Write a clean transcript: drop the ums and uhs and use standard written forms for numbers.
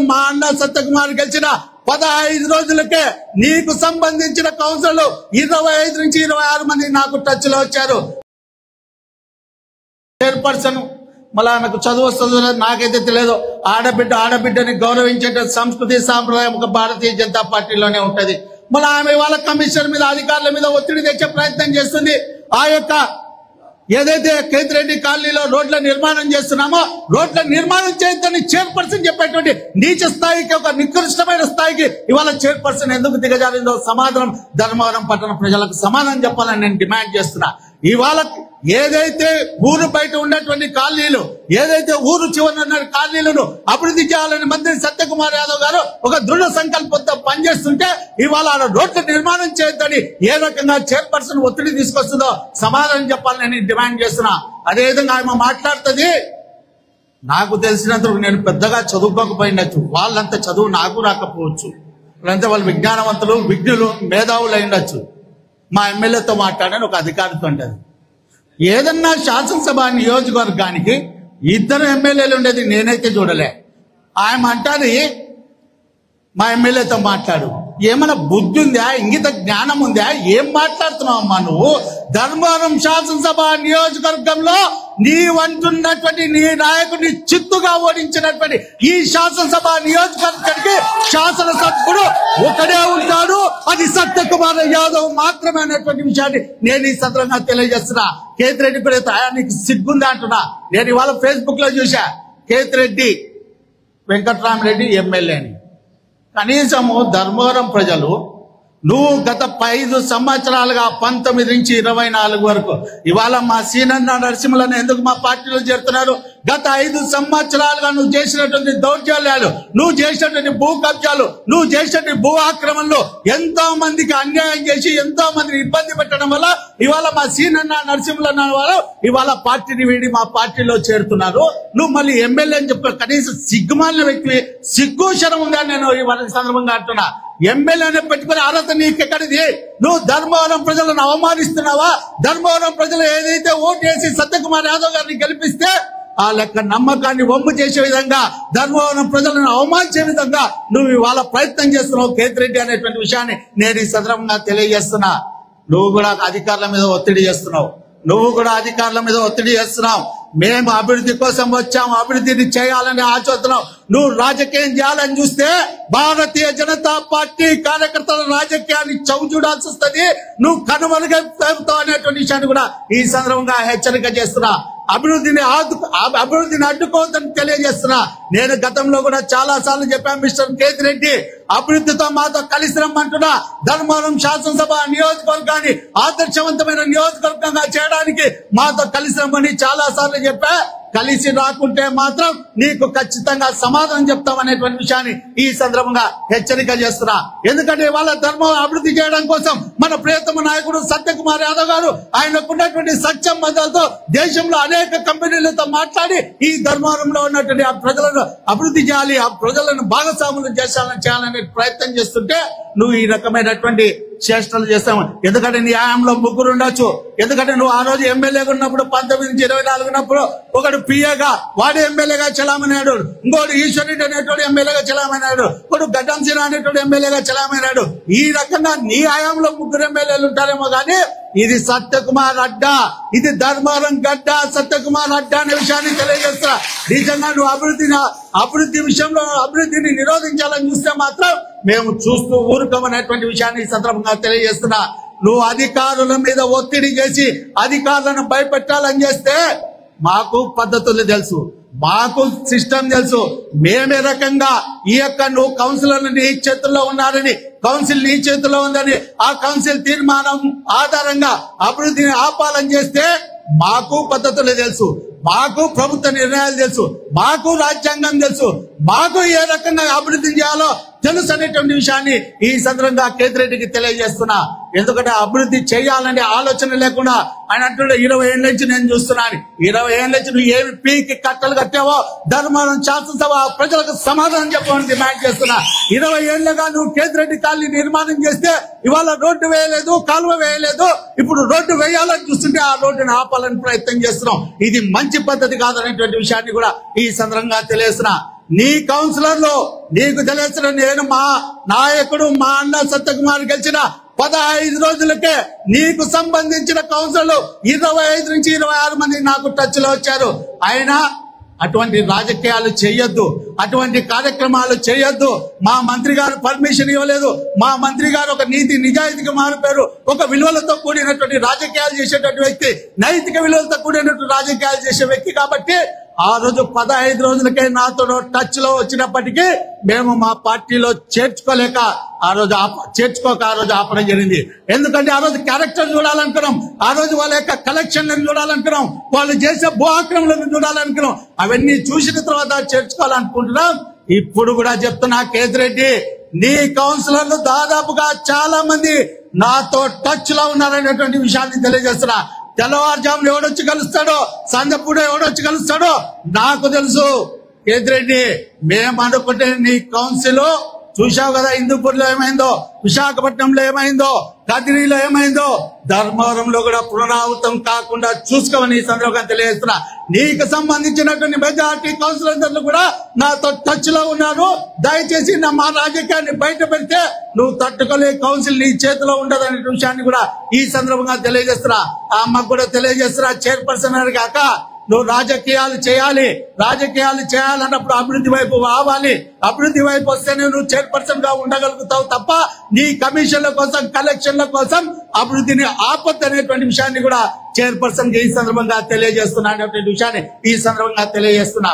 మా అన్న సత్యకుమార్ గెలిచిన 15 రోజులకే నీకు సంబంధించిన కౌన్సిల్ 25 నుంచి 26 మంది నాకు టచ్ లో వచ్చారు. చైర్పర్సన్ మళ్ళా నాకు చదువు వస్తుందో నాకైతే తెలియదు. ఆడబిడ్డని గౌరవించే సంస్కృతి సాంప్రదాయం ఒక భారతీయ జనతా పార్టీలోనే ఉంటది. మళ్ళీ ఆమె వాళ్ళ కమిషన్ మీద అధికారుల మీద ఒత్తిడి తెచ్చే ప్రయత్నం చేస్తుంది. ఆ యొక్క ఏదైతే కేతిరెడ్డి కాలనీలో రోడ్ల నిర్మాణం చేస్తున్నామో రోడ్ల నిర్మాణం చేయొద్దని చైర్పర్సన్ చెప్పేటువంటి నీచ స్థాయికి, ఒక నికృష్టమైన స్థాయికి ఇవాళ చైర్పర్సన్ ఎందుకు దిగజారిందో సమాధానం ధర్మవరం పట్టణ ప్రజలకు సమాధానం చెప్పాలని నేను డిమాండ్ చేస్తున్నా. ఇవాళ ఏదైతే ఊరు బయట ఉన్నటువంటి కాలనీలు, ఏదైతే ఊరు చివరి ఉన్న కాలనీలను అభివృద్ధి చేయాలని మంత్రి సత్యకుమార్ యాదవ్ గారు ఒక దృఢ సంకల్పంతో పనిచేస్తుంటే ఇవాళ రోడ్ల నిర్మాణం చేయొద్దని ఏ రకంగా చైర్పర్సన్ ఒత్తిడి తీసుకొస్తుందో సమాధానం చెప్పాలని నేను డిమాండ్ చేస్తున్నా. అదేవిధంగా ఆమె మాట్లాడుతుంది, నాకు తెలిసినందుకు నేను పెద్దగా చదువుకోకపోయినచ్చు, వాళ్ళంత చదువు నాకు రాకపోవచ్చు, వాళ్ళంతా వాళ్ళు విజ్ఞానవంతులు, విజ్ఞులు, మేధావులు అయిండొచ్చు. మా ఎమ్మెల్యేతో మాట్లాడని ఒక అధికారితో అంటది. ఏదన్నా శాసనసభ నియోజకవర్గానికి 2 ఎమ్మెల్యేలు ఉండేది నేనైతే చూడలే. ఆయన అంటారు మా ఎమ్మెల్యేతో మాట్లాడు. ఏమైనా బుద్ధి ఉందా, ఇంగిత జ్ఞానం ఉందా? ఏం మాట్లాడుతున్నావు అమ్మా నువ్వు? ధర్మవరం శాసనసభ నియోజకవర్గంలో నీ వంటున్నటువంటి నీ నాయకుడిని చిత్తుగా ఓడించినటువంటి ఈ శాసనసభ నియోజకవర్గానికి శాసనసభ్యుడు ఒకడే ఉంటాడు, అది సత్యకుమార్ యాదవ్ మాత్రమే అనేటువంటి విషయాన్ని నేను ఈ సందర్భంగా తెలియజేస్తున్నా. కేతిరెడ్డి కూడా నీకు సిగ్గుందా అంటున్నా. నేను ఇవాళ ఫేస్బుక్ లో చూసా కేతిరెడ్డి వెంకట్రామరెడ్డి ఎమ్మెల్యేని. కనీసము ధర్మవరం ప్రజలు నువ్వు గత 5 సంవత్సరాలుగా 19 నుంచి 24 వరకు ఇవాళ మా సీనన్న నరసింహలను ఎందుకు మా పార్టీలో చేరుతున్నారు? గత 5 సంవత్సరాలుగా నువ్వు చేసినటువంటి దౌర్జన్యాలు, నువ్వు చేసినటువంటి భూ కబ్జాలు, నువ్వు చేసినటువంటి భూ ఆక్రమణలు ఎంతో మందికి అన్యాయం చేసి ఎంతో మందిని ఇబ్బంది పెట్టడం వల్ల ఇవాళ మా సీనన్న నరసింహులన్న వాళ్ళు ఇవాళ పార్టీని వీడి మా పార్టీలో చేరుతున్నారు. నువ్వు మళ్ళీ ఎమ్మెల్యే అని చెప్పి కనీసం సిగ్గుమాలిన వ్యక్తి, సిగ్గుశరం ఉందా? నేను ఇవాళ సందర్భంగా అంటున్నా. ఎమ్మెల్యేని పెట్టుకునే అర్హత నీకెక్కడిది? నువ్వు ధర్మవరం ప్రజలను అవమానిస్తున్నావా? ధర్మవరం ప్రజలు ఏదైతే ఓటు వేసి సత్యకుమార్ యాదవ్ గారిని గెలిపిస్తే ఆ లెక్క నమ్మకాన్ని వమ్ము చేసే విధంగా, ధర్మవరం ప్రజలను అవమానించే విధంగా నువ్వు ఇవాళ ప్రయత్నం చేస్తున్నావు కేతిరెడ్డి అనేటువంటి విషయాన్ని నేను ఈ సందర్భంగా తెలియజేస్తున్నా. నువ్వు కూడా అధికారుల మీద ఒత్తిడి చేస్తున్నావు. మేము అభివృద్ధి కోసం వచ్చాము, అభివృద్ధిని చేయాలని ఆశిస్తున్నాం. నువ్వు రాజకీయం చేయాలని చూస్తే భారతీయ జనతా పార్టీ కార్యకర్తల రాజకీయాన్ని చౌచూడాల్సి వస్తుంది. నువ్వు కనుమరుగైపోతావు అనేటువంటి విషయాన్ని కూడా ఈ సందర్భంగా హెచ్చరిక చేస్తున్నా. అభివృద్ధిని అడ్డుకోవద్దని తెలియజేస్తున్నా. నేను గతంలో కూడా చాలా సార్లు చెప్పాను, మిస్టర్ కేతిరెడ్డి అభివృద్ధితో మాతో కలిసి రమ్మంటున్నా. ధర్మవరం శాసనసభ నియోజకవర్గాన్ని ఆదర్శవంతమైన నియోజకవర్గంగా చేయడానికి మాతో కలిసి రమ్మని చాలా సార్లు చెప్పా. కలిసి రాకుంటే మాత్రం నీకు ఖచ్చితంగా సమాధానం చెప్తామనేటువంటి విషయాన్ని ఈ సందర్భంగా హెచ్చరిక చేస్తున్నా. ఎందుకంటే వాళ్ళ ధర్మం అభివృద్ధి చేయడం కోసం మన ప్రియతమ నాయకుడు సత్యకుమార్ యాదవ్ గారు ఆయనకున్నటువంటి సత్యం మద్దతుతో దేశంలో అనేక కంపెనీలతో మాట్లాడి ఈ ధర్మవరంలో ఉన్నటువంటి ఆ ప్రజలను అభివృద్ధి చేయాలి, ఆ ప్రజలను భాగస్వాములు చేయాలనే ప్రయత్నం చేస్తుంటే నువ్వు ఈ రకమైనటువంటి చేష్టలు చేస్తావు. ఎందుకంటే నీ హయాంలో 3 ఉండొచ్చు. ఎందుకంటే నువ్వు ఆ రోజు ఎమ్మెల్యేగా ఉన్నప్పుడు 19 నుంచి 24 ఉన్నప్పుడు ఒకడు పిఏగా వాడు ఎమ్మెల్యేగా చలామన్నాడు, ఇంకోటి ఈశ్వరెడ్డి అనేటువంటి ఎమ్మెల్యేగా చలామన్నాడు, ఒకడు గడ్డంసీన అనేటువంటి ఎమ్మెల్యేగా చలామన్నాడు. ఈ రకంగా నీ హయాంలో 3 ఎమ్మెల్యేలు ఉంటారేమో కానీ ఇది సత్యకుమార్ అడ్డా, ఇది ధర్మవరం గడ్డ, సత్యకుమార్ అడ్డా అనే విషయాన్ని తెలియజేస్తా. నిజంగా నువ్వు అభివృద్ధి విషయంలో అభివృద్ధిని నిరోధించాలని చూస్తే మాత్రం మేము చూస్తూ ఊరుకోమనేటువంటి విషయాన్ని ఈ సందర్భంగా తెలియజేస్తున్నా. నువ్వు అధికారుల మీద ఒత్తిడి చేసి అధికారులను భయపెట్టాలని చేస్తే మాకు పద్ధతులు తెలుసు, మాకు సిస్టమ్ తెలుసు. మేమే రకంగా ఈ యొక్క నువ్వు కౌన్సిలర్లు నీ చేతుల్లో ఉన్నారని, కౌన్సిల్ నీ చేతుల్లో ఉందని ఆ కౌన్సిల్ తీర్మానం ఆధారంగా అభివృద్ధిని ఆపాలని చేస్తే మాకు పద్ధతులు తెలుసు, మాకు ప్రభుత్వ నిర్ణయాలు తెలుసు, మాకు రాజ్యాంగం తెలుసు, మాకు ఏ రకంగా అభివృద్ధి చేయాలో తెలుసు అనేటువంటి విషయాన్ని ఈ సందర్భంగా కేతిరెడ్డికి తెలియజేస్తున్నా. ఎందుకంటే అభివృద్ధి చేయాలనే ఆలోచన లేకుండా ఆయన అంటుండే 20 ఏళ్ళ నుంచి నేను చూస్తున్నాను. 20 ఏళ్ళ నుంచి నువ్వు ఏమి పీకి కట్టలు కట్టావో ధర్మవరం శాసనసభ ప్రజలకు సమాధానం చెప్పమని డిమాండ్ చేస్తున్నా. 20 ఏళ్లుగా నువ్వు కేతిరెడ్డి కాలనీ నిర్మాణం చేస్తే ఇవాళ రోడ్డు వేయలేదు, కాలువ వేయలేదు. ఇప్పుడు రోడ్డు వేయాలని చూస్తుంటే ఆ రోడ్డును ఆపాలని ప్రయత్నం చేస్తున్నాం. ఇది మంచి పద్ధతి కాదనేటువంటి విషయాన్ని కూడా ఈ సందర్భంగా తెలియజేస్తున్నా. నీ కౌన్సిలర్లు నీకు తెలిసిన నేను మా నాయకుడు మా అన్న సత్యకుమార్ గెలిచిన 15 రోజులకే నీకు సంబంధించిన కౌన్సిలర్లు 25 నుంచి 26 మంది నాకు టచ్ లో వచ్చారు. అయినా అటువంటి రాజకీయాలు చేయొద్దు, అటువంటి కార్యక్రమాలు చేయొద్దు. మా మంత్రి గారు పర్మిషన్ ఇవ్వలేదు. మా మంత్రి గారు ఒక నీతి నిజాయితీగా మారిపోయారు. ఒక విలువలతో కూడినటువంటి రాజకీయాలు చేసేటువంటి వ్యక్తి, నైతిక విలువలతో కూడినటువంటి రాజకీయాలు చేసే వ్యక్తి కాబట్టి ఆ రోజు 15 రోజులకే నాతో టచ్ లో వచ్చినప్పటికీ మేము మా పార్టీలో చేర్చుకోక ఆ రోజు ఆపడం జరిగింది. ఎందుకంటే ఆ రోజు క్యారెక్టర్ చూడాలనుకున్నాం, ఆ రోజు వాళ్ళ యొక్క కలెక్షన్లను చూడాలనుకున్నాం, వాళ్ళు చేసే భూ ఆక్రమణలను చూడాలనుకున్నాం. అవన్నీ చూసిన తర్వాత చేర్చుకోవాలనుకుంటున్నాం. ఇప్పుడు కూడా చెప్తున్నా కేతిరెడ్డి, నీ కౌన్సిలర్లు దాదాపుగా చాలా మంది నాతో టచ్ లో ఉన్నారనేటువంటి విషయాన్ని తెలియజేస్తున్నా. తెల్లవారుజామున ఎవడొచ్చి కలుస్తాడో, సందపూడ ఎవడొచ్చి కలుస్తాడో నాకు తెలుసు. కేతిరెడ్డి, మేము అనుకుంటే నీ కౌన్సిల్ చూశావు కదా, హిందూపూర్లో ఏమైందో, విశాఖపట్నంలో ఏమైందో, కదిరిలో ఏమైందో, ధర్మవరంలో కూడా పునరావృతం కాకుండా చూసుకోమని ఈ సందర్భంగా తెలియజేస్తున్నా. నీకు సంబంధించినటువంటి మెజార్టీ కౌన్సిలర్లు కూడా నాతో టచ్ లో ఉన్నారు. దయచేసి మా రాజకీయాన్ని బయట పెడితే నువ్వు తట్టుకోలే, కౌన్సిల్ నీ చేతిలో ఉండదనే విషయాన్ని కూడా ఈ సందర్భంగా తెలియజేస్తున్నా. ఆ అమ్మకు కూడా తెలియజేస్తున్నా, చైర్పర్సన్ అని కాక నువ్వు రాజకీయాలు చేయాలన్నప్పుడు అభివృద్ధి వైపు రావాలి. అభివృద్ధి వైపు వస్తేనే నువ్వు చైర్పర్సన్ గా ఉండగలుగుతావు తప్ప నీ కమిషన్ల కోసం, కలెక్షన్ల కోసం అభివృద్ధిని ఆపొద్దనేటువంటి విషయాన్ని కూడా చైర్పర్సన్ ఈ సందర్భంగా తెలియజేస్తున్నా అనేటువంటి విషయాన్ని ఈ సందర్భంగా తెలియజేస్తున్నా.